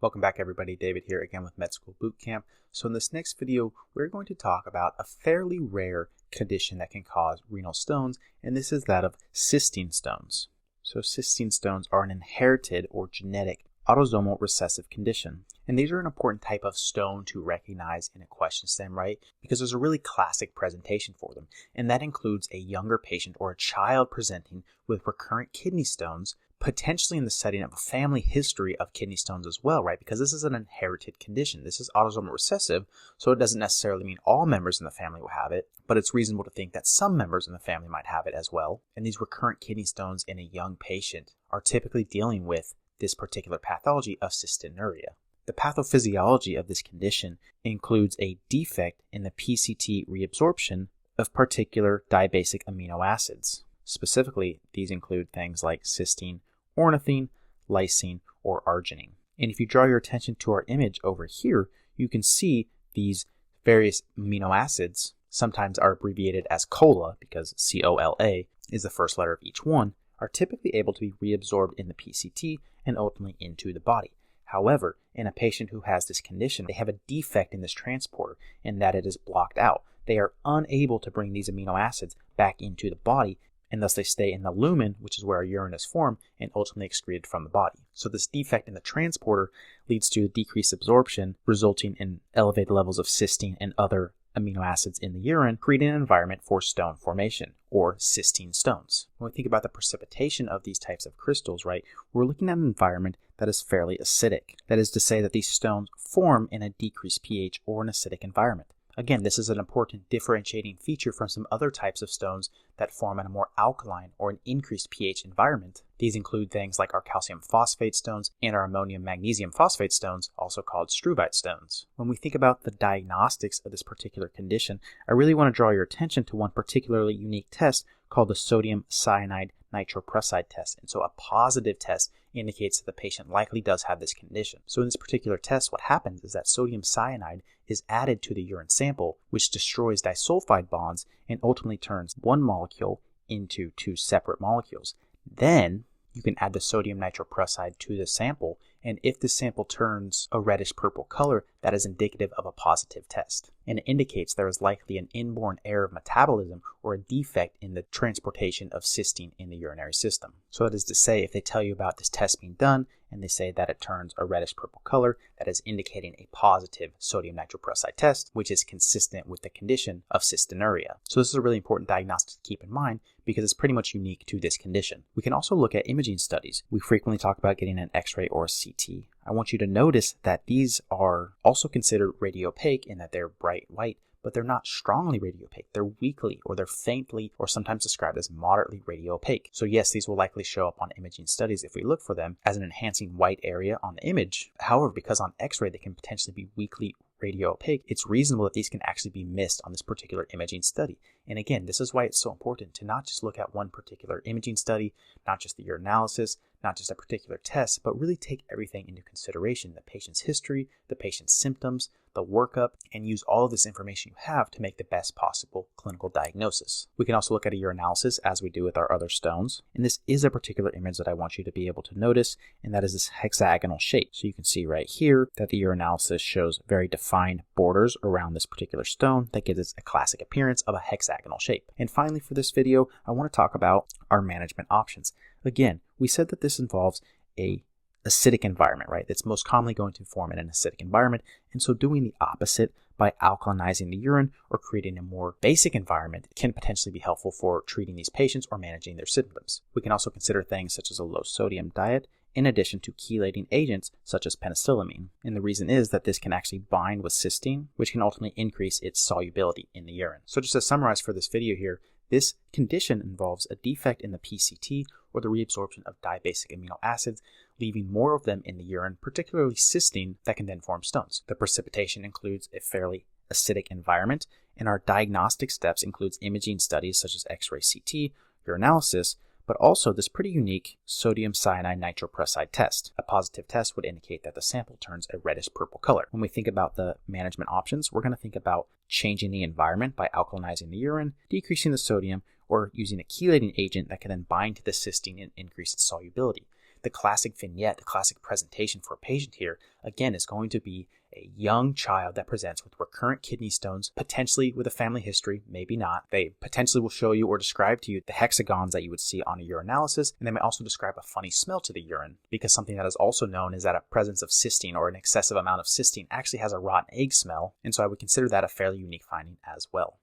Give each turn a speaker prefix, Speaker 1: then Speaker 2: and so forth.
Speaker 1: Welcome back everybody, David here again with Med School Bootcamp. So in this next video, we're going to talk about a fairly rare condition that can cause renal stones, and this is that of cystine stones. So cystine stones are an inherited or genetic autosomal recessive condition. And these are an important type of stone to recognize in a question stem, right? Because there's a really classic presentation for them, and that includes a younger patient or a child presenting with recurrent kidney stones, potentially in the setting of a family history of kidney stones as well, right? Because this is an inherited condition. This is autosomal recessive, so it doesn't necessarily mean all members in the family will have it, but it's reasonable to think that some members in the family might have it as well. And these recurrent kidney stones in a young patient are typically dealing with this particular pathology of cystinuria. The pathophysiology of this condition includes a defect in the PCT reabsorption of particular dibasic amino acids. Specifically, these include things like cysteine, ornithine, lysine, or arginine. And if you draw your attention to our image over here, you can see these various amino acids sometimes are abbreviated as COLA because COLA is the first letter of each one, are typically able to be reabsorbed in the PCT and ultimately into the body. However, in a patient who has this condition, they have a defect in this transporter in that it is blocked out. They are unable to bring these amino acids back into the body, and thus they stay in the lumen, which is where our urine is formed, and ultimately excreted from the body. So this defect in the transporter leads to decreased absorption, resulting in elevated levels of cysteine and other amino acids in the urine, creating an environment for stone formation, or cystine stones. When we think about the precipitation of these types of crystals, right, we're looking at an environment that is fairly acidic. That is to say that these stones form in a decreased pH or an acidic environment. Again, this is an important differentiating feature from some other types of stones that form in a more alkaline or an increased pH environment. These include things like our calcium phosphate stones and our ammonium magnesium phosphate stones, also called struvite stones. When we think about the diagnostics of this particular condition, I really want to draw your attention to one particularly unique test called the sodium cyanide nitroprusside test. And so a positive test indicates that the patient likely does have this condition. So in this particular test, what happens is that sodium cyanide is added to the urine sample, which destroys disulfide bonds and ultimately turns one molecule into two separate molecules. Then you can add the sodium nitroprusside to the sample, and if the sample turns a reddish purple color, that is indicative of a positive test. And it indicates there is likely an inborn error of metabolism or a defect in the transportation of cysteine in the urinary system. So that is to say, if they tell you about this test being done and they say that it turns a reddish purple color, that is indicating a positive sodium nitroprusside test, which is consistent with the condition of cystinuria. So this is a really important diagnostic to keep in mind because it's pretty much unique to this condition. We can also look at imaging studies. We frequently talk about getting an X-ray or a CT. I want you to notice that these are also considered radiopaque in that they're bright white, but they're not strongly radiopaque. They're weakly, or they're faintly, or sometimes described as moderately radiopaque. So yes, these will likely show up on imaging studies if we look for them as an enhancing white area on the image. However, because on X-ray they can potentially be weakly radiopaque, it's reasonable that these can actually be missed on this particular imaging study. And again, this is why it's so important to not just look at one particular imaging study, not just the urinalysis, not just a particular test, but really take everything into consideration, the patient's history, the patient's symptoms, the workup, and use all of this information you have to make the best possible clinical diagnosis. We can also look at a urinalysis as we do with our other stones. And this is a particular image that I want you to be able to notice, and that is this hexagonal shape. So you can see right here that the urinalysis shows very defined borders around this particular stone that gives it a classic appearance of a hexagonal shape. And finally, for this video, I want to talk about our management options. Again, we said that this involves a acidic environment, right? That's most commonly going to form in an acidic environment. And so doing the opposite by alkalinizing the urine or creating a more basic environment can potentially be helpful for treating these patients or managing their symptoms. We can also consider things such as a low sodium diet in addition to chelating agents such as penicillamine. And the reason is that this can actually bind with cysteine, which can ultimately increase its solubility in the urine. So just to summarize for this video here, this condition involves a defect in the PCT or the reabsorption of dibasic amino acids, leaving more of them in the urine, particularly cysteine, that can then form stones. The precipitation includes a fairly acidic environment, and our diagnostic steps includes imaging studies such as X-ray, CT, urinalysis, but also this pretty unique sodium cyanide nitroprusside test. A positive test would indicate that the sample turns a reddish purple color. When we think about the management options, we're going to think about changing the environment by alkalinizing the urine, decreasing the sodium, or using a chelating agent that can then bind to the cysteine and increase its solubility. the classic vignette, the classic presentation for a patient here, again, is going to be a young child that presents with recurrent kidney stones, potentially with a family history, maybe not. They potentially will show you or describe to you the hexagons that you would see on a urinalysis, and they may also describe a funny smell to the urine, because something that is also known is that a presence of cysteine or an excessive amount of cysteine actually has a rotten egg smell, and so I would consider that a fairly unique finding as well.